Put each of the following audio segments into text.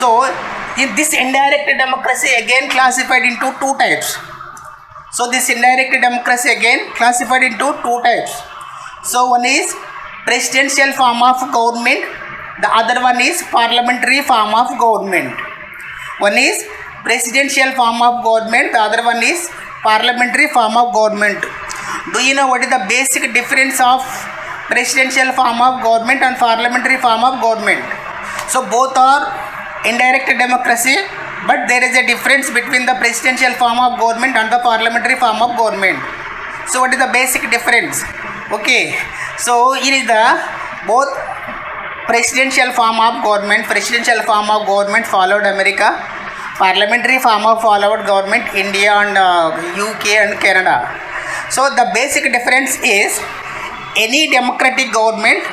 So, in this indirect democracy again classified into two types. So, this indirect democracy again classified into two types. So, one is presidential form of government, the other one is parliamentary form of government. One is presidential form of government, the other one is parliamentary form of government. Do you know what is the basic difference of presidential form of government and parliamentary form of government? So, both are indirect democracy, but there is a difference between the presidential form of government and the parliamentary form of government. So what is the basic difference? Okay, so it is the both presidential form of government followed America, parliamentary form of followed government India and UK and Canada. So the basic difference is any democratic government,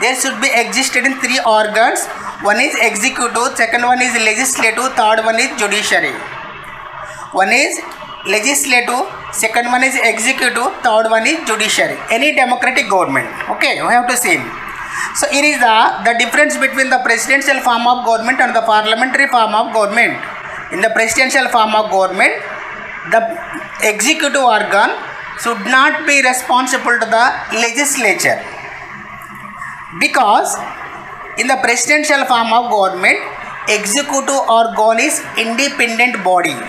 there should be existed in three organs. One is executive, second one is legislative, third one is judiciary. One is legislative, second one is executive, third one is judiciary. Any democratic government. Okay, we have to see. So it is the difference between the presidential form of government and the parliamentary form of government. In the presidential form of government, the executive organ should not be responsible to the legislature, because in the presidential form of government, executive organ is independent body.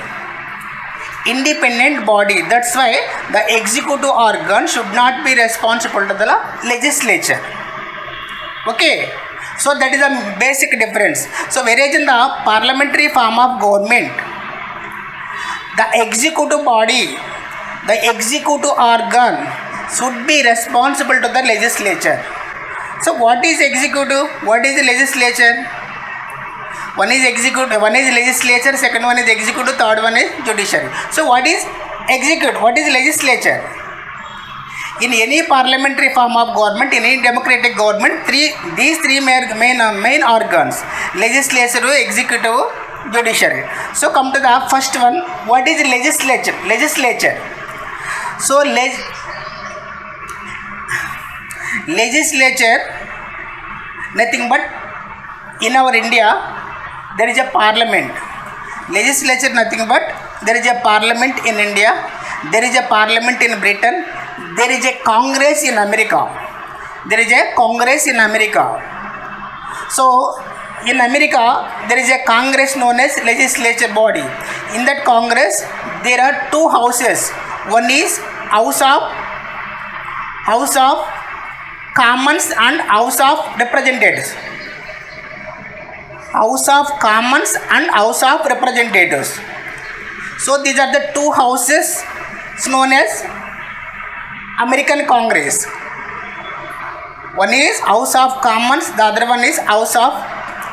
That's why the executive organ should not be responsible to the legislature. Okay, so that is the basic difference. So whereas in the parliamentary form of government, the executive body, the executive organ should be responsible to the legislature. So what is executive? What is the legislature? One is executive, one is legislature, second one is executive, third one is judiciary. So what is executive? What is legislature? In any parliamentary form of government, in any democratic government, these three main organs: legislature, executive, judiciary. So come to the first one. What is legislature? So legislature, nothing but in our India there is a parliament. Legislature nothing but there is a parliament in India, there is a parliament in Britain, there is a Congress in America. So in America there is a Congress known as legislature body. In that Congress there are two houses. One is House of Commons and House of Representatives. So these are the two houses known as American Congress. One is House of Commons, the other one is House of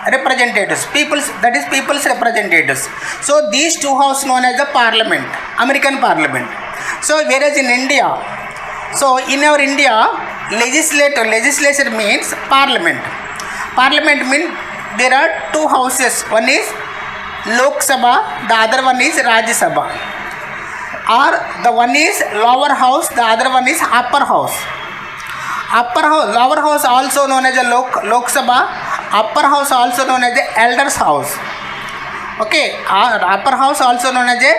Representatives. People's representatives. So these two houses known as the Parliament, American Parliament. So whereas in India, so in our India, legislature means parliament. Parliament means there are two houses. One is Lok Sabha, the other one is Rajya Sabha. Or the one is lower house, the other one is upper house. Lower house also known as a Lok Sabha. Upper house also known as the elders house. Okay, upper house also known as the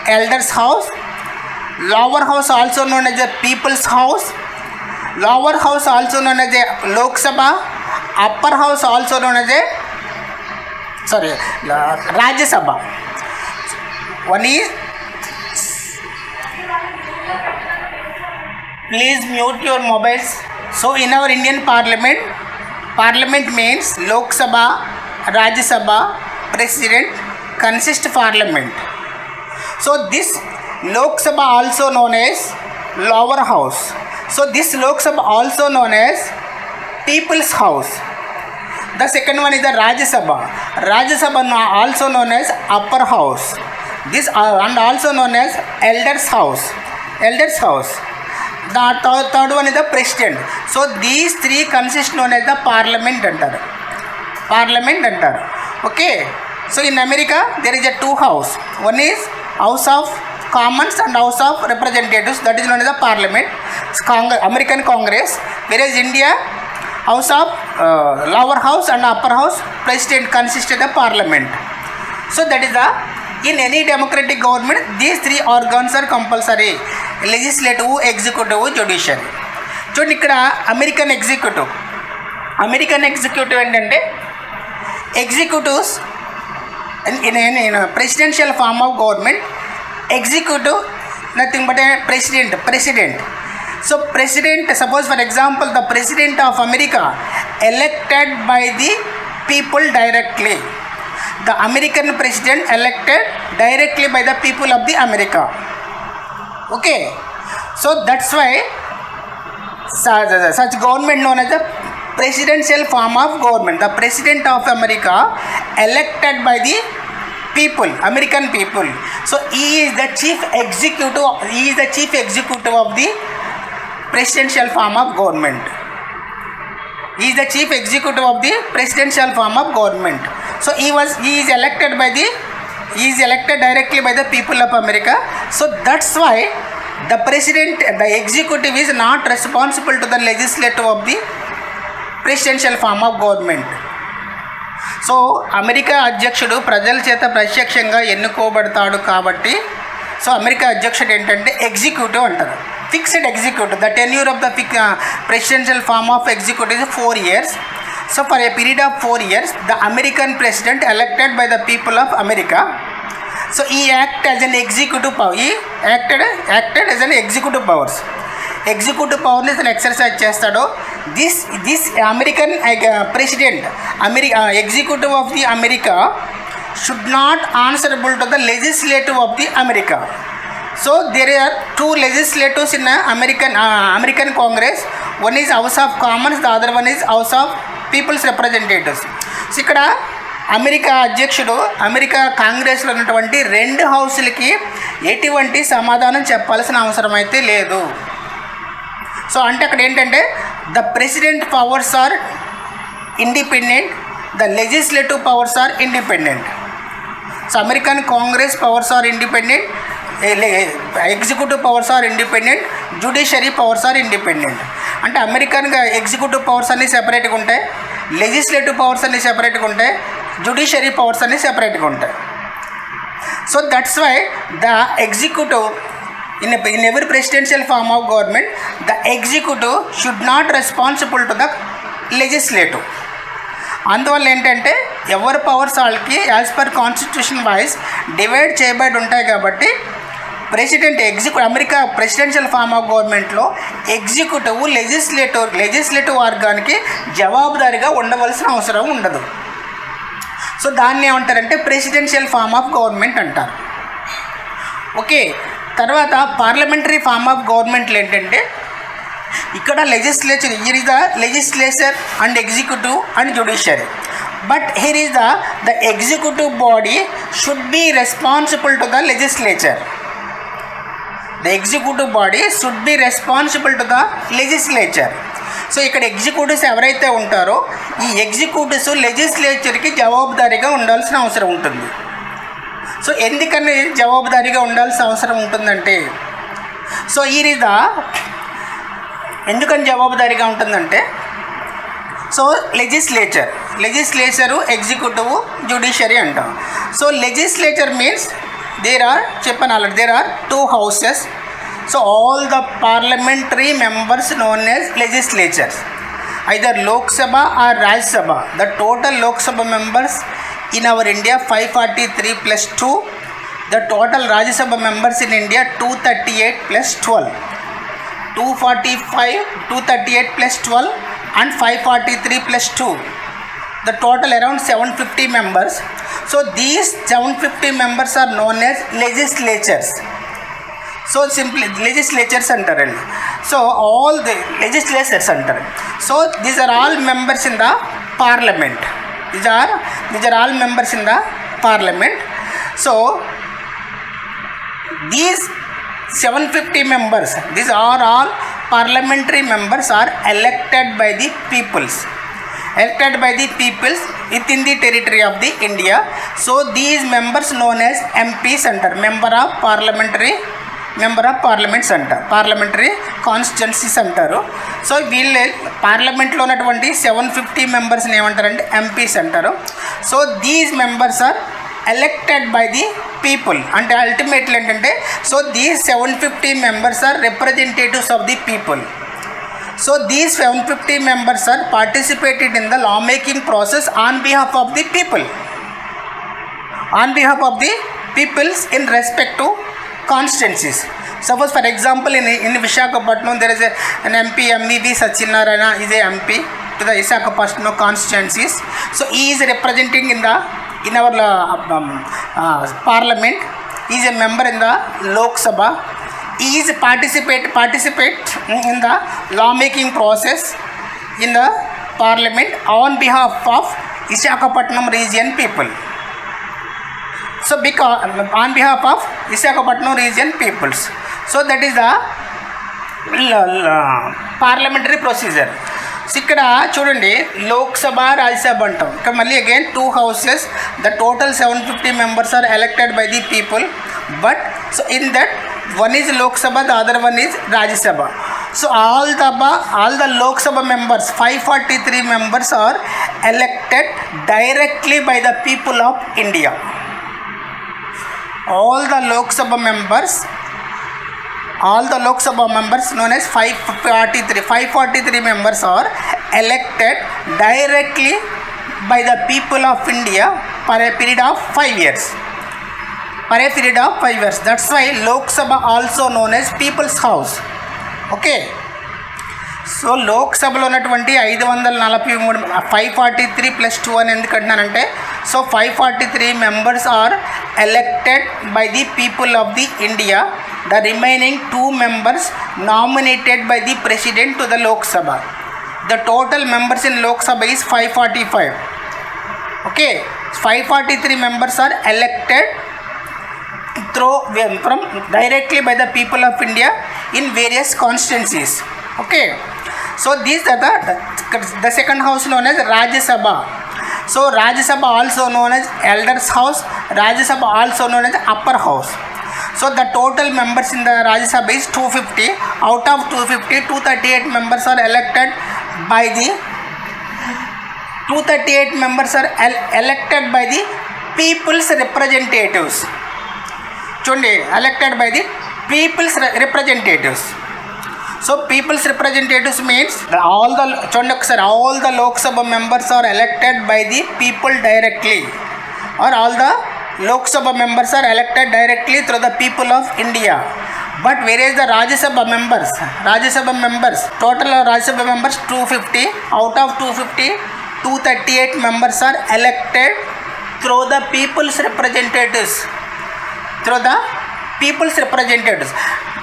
elders house. Lower house also known as the people's house. Lower house also known as the Lok Sabha. Upper house also known as the Rajya Sabha. One is, please mute your mobiles. So in our Indian Parliament means Lok Sabha, Rajya Sabha, President, consist Parliament. So this Lok Sabha also known as lower house. So this Lok Sabha also known as people's house. The second one is the Rajya Sabha. Rajya Sabha also known as upper house. This and also known as elders house. The third one is the president. So these three consist known as the parliament under. Okay. So in America there is a two house. One is House of Commons and House of Representatives, that is known as the Parliament, American Congress. Whereas India, House of lower house and upper house president consist of the parliament. So that is the, in any democratic government these three organs are compulsory: legislative, executive, judiciary. చూడండి ఇక్కడ American executive ఏంటంటే executives in presidential form of government, executive nothing but a president. So president, suppose for example the president of America elected by the people directly, the American president elected directly by the people of the America. Okay, so that's why such government known as the presidential form of government. The president of America elected by the people, American people. So he is the chief executive of the presidential form of government. He is the chief executive of the presidential form of government. So he is elected directly by the people of America. So that's why the executive is not responsible to the legislative of the presidential form of government. So America అధ్యక్షుడు ప్రజల చేత ప్రత్యక్షంగా ఎన్నుకోబడతాడు కాబట్టి, so America అధ్యక్షుడు ఏంటంటే executive అంటారు, fixed executive. The tenure of the presidential form of executive is 4 years. So for a period of 4 years the American president elected by the people of America. So ఈ act as an executive power, ఈ acted as an executive powers. Executive పవర్ని తను exercise చేస్తాడో, this American president, executive of the America should not answerable to the legislative of the America. So there are 2 legislatives in American Congress. One is House of Commons, the other one is House of People's Representatives. So ఇక్కడ America అధ్యక్షుడు America కాంగ్రెస్లో ఉన్నటువంటి 2 హౌస్లకి ఎటువంటి సమాధానం చెప్పాల్సిన అవసరం అయితే లేదు. సో అంటే అక్కడ ఏంటంటే the president powers are independent, the legislative powers are independent. So American Congress powers are independent, executive powers are independent, judiciary powers are independent. అంటే అమెరికన్ ఎగ్జిక్యూటివ్ పవర్స్ అన్నీ సెపరేట్గా ఉంటాయి, లెజిస్లేటివ్ పవర్స్ అన్నీ సెపరేట్గా ఉంటాయి, జ్యుడిషియరీ పవర్స్ అన్నీ సెపరేట్గా ఉంటాయి. So that's why the executive in every presidential form of government, the executive should not responsible to the legislative. అందువల్ల ఏంటంటే ఎవరి పవర్స్ వాళ్ళకి as per constitution wise divide చేయబడి ఉంటాయి కాబట్టి అమెరికా ప్రెసిడెన్షియల్ ఫార్మ్ ఆఫ్ గవర్నమెంట్లో ఎగ్జిక్యూటివ్ లెజిస్లేటివ్ వర్గానికి జవాబుదారీగా ఉండవలసిన అవసరం ఉండదు. సో దాన్ని ఏమంటారంటే ప్రెసిడెన్షియల్ ఫార్మ్ ఆఫ్ గవర్నమెంట్ అంటారు. ఓకే, తర్వాత పార్లమెంటరీ ఫార్మ్ ఆఫ్ గవర్నమెంట్లు ఏంటంటే ఇక్కడ legislature, here is the legislature and executive and judiciary. But here is the executive body should be responsible to the legislature. The executive body should be responsible to the legislature. So ఇక్కడ executives ఎవరైతే ఉంటారో ఈ executives లెజిస్లేచర్కి జవాబుదారీగా ఉండాల్సిన అవసరం ఉంటుంది. So ఎందుకని జవాబుదారీగా ఉండాల్సిన అవసరం ఉంటుందంటే, సో ఈ రీదా ఎందుకని జవాబుదారీగా ఉంటుందంటే, సో లెజిస్లేచరు ఎగ్జిక్యూటివ్ జ్యుడిషియరీ అంటాం. So legislature means there are 2 houses. So all the parliamentary members known as legislatures, either Lok Sabha or Rajya Sabha. The total Lok Sabha members in our India 543 plus 2. The total Rajya Sabha members in India 238 plus 12. 245, 238 plus 12 and 543 plus 2. The total around 750 members. So these 750 members are known as legislatures. So simply legislatures అంటారు. So all the legislatures అంటారు. So these are all members in the parliament. These are all members in the parliament. So these 750 members, these are all parliamentary members, are elected by the peoples within the territory of the India. So these members known as MPs అంటారు, member of parliament అంటారు, parliamentary constituencies అంటారు. So వీళ్ళే పార్లమెంట్లో ఉన్నటువంటి 750 మెంబర్స్ని ఏమంటారంటే MPs అంటారు. So these members are elected by the people. అంటే అల్టిమేట్లీ ఏంటంటే so these 750 members are representatives of the people. So these 750 members are participated in the law making process on behalf of the people. On behalf of the peoples in respect to constituencies. Suppose for example in Visakhapatnam there is an MP MEV Sachinarayana is a MP to the Visakhapatnam constituencies. So he is representing in our parliament. He is a member in the Lok Sabha. He is participate in the law making process in the parliament on behalf of Visakhapatnam region people. So because on behalf of Visakhapatnam region peoples. So that is the parliamentary procedure. So ఇక్కడ చూడండి లోక్సభ రాజ్యసభ అంటాం. ఇక్కడ మళ్ళీ again 2 houses. The total 750 members are elected by the people. But so in that one is Lok Sabha, the other one is Rajya Sabha. So all the Lok Sabha members, 543 members are elected directly by the people of India. All the Lok Sabha members known as 543 members are elected directly by the people of India for a period of 5 years. That's why Lok Sabha also known as People's House. Okay. So లోక్సభలో ఉన్నటువంటి 543 543 + 2 అని ఎందుకు అంటున్నానంటే so 543 members are elected by the people of the India. The remaining 2 members nominated by the president to the Lok Sabha. The total members in Lok Sabha is 545. Okay. 543 members are elected from directly by the people of India in various constituencies. Okay. So these are the second house known as Rajya Sabha. So Rajya Sabha also known as Elders House. Rajya Sabha also known as Upper House. So the total members in the Rajya Sabha is 250. Out of 250, 238 members are elected by the 238 members are elected by the people's representatives. చూడండి elected by the people's representatives. So people's representatives means చూడండి ఒకసారి all the Lok Sabha members are elected by the people directly, or all the Lok Sabha members are elected directly through the people of India. But whereas the Rajya Sabha members, total Rajya Sabha members 250. Out of 250, 238 members are elected through the people's representatives.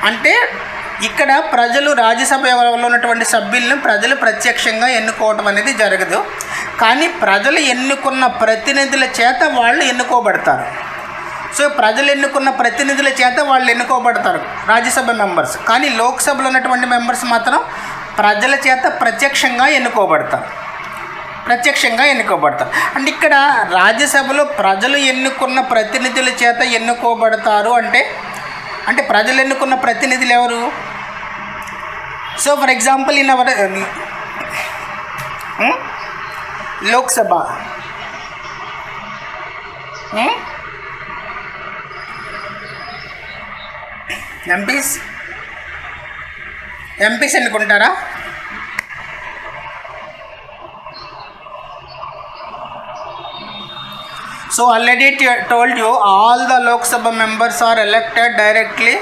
అంటే ఇక్కడ ప్రజలు రాజ్యసభలో ఉన్నటువంటి సభ్యులను ప్రజలు ప్రత్యక్షంగా ఎన్నుకోవడం అనేది జరగదు. కానీ ప్రజలు ఎన్నుకున్న ప్రతినిధుల చేత వాళ్ళు ఎన్నుకోబడతారు. సో ప్రజలు ఎన్నుకున్న ప్రతినిధుల చేత వాళ్ళు ఎన్నుకోబడతారు రాజ్యసభ మెంబర్స్. కానీ లోక్సభలో ఉన్నటువంటి మెంబర్స్ మాత్రం ప్రజల చేత ప్రత్యక్షంగా ఎన్నుకోబడతారు. అంటే ఇక్కడ రాజ్యసభలో ప్రజలు ఎన్నుకున్న ప్రతినిధుల చేత ఎన్నుకోబడతారు అంటే ప్రజలు ఎన్నుకున్న ప్రతినిధులు ఎవరు? So for example in our Lok Sabha MPs ఎన్నుకుంటారా? So already told you all the Lok Sabha members are elected directly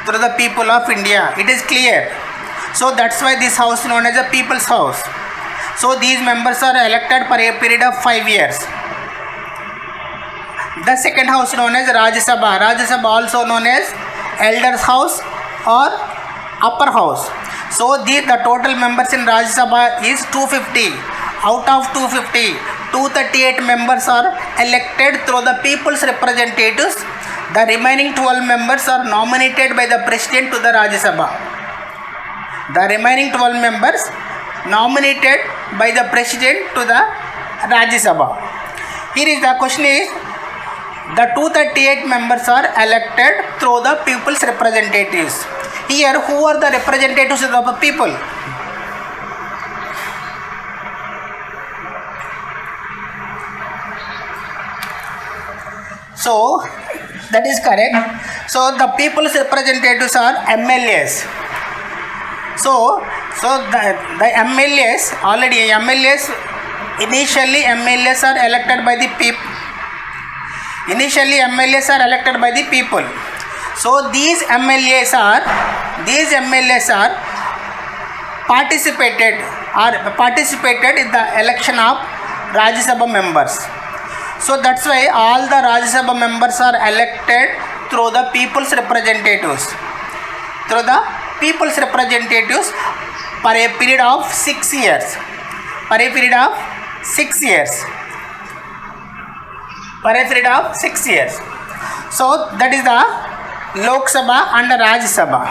through the people of India. It is clear. So that's why this house known as a People's House. So these members are elected for a period of 5 years. The second house known as Rajya Sabha. Rajya Sabha also known as Elders House or Upper House. So the total members in Rajya Sabha is 250. Out of 250, 238 members are elected through the people's representatives. The remaining 12 members are nominated by the president to the Rajya Sabha. The remaining 12 members nominated by the president to the Rajya Sabha. Here is the question is, the 238 members are elected through the people's representatives. Here, who are the representatives of the people? So, that is correct. So, the people's representatives are MLAs. So the MLAs, already MLAs, initially MLAs are elected by the people. Initially MLAs are elected by the people. So these MLAs are participated in the election of Rajya Sabha members. So that's why all the Rajya Sabha members are elected through the people's representatives. For a period of 6 years. So that is the Lok Sabha and the Rajya Sabha.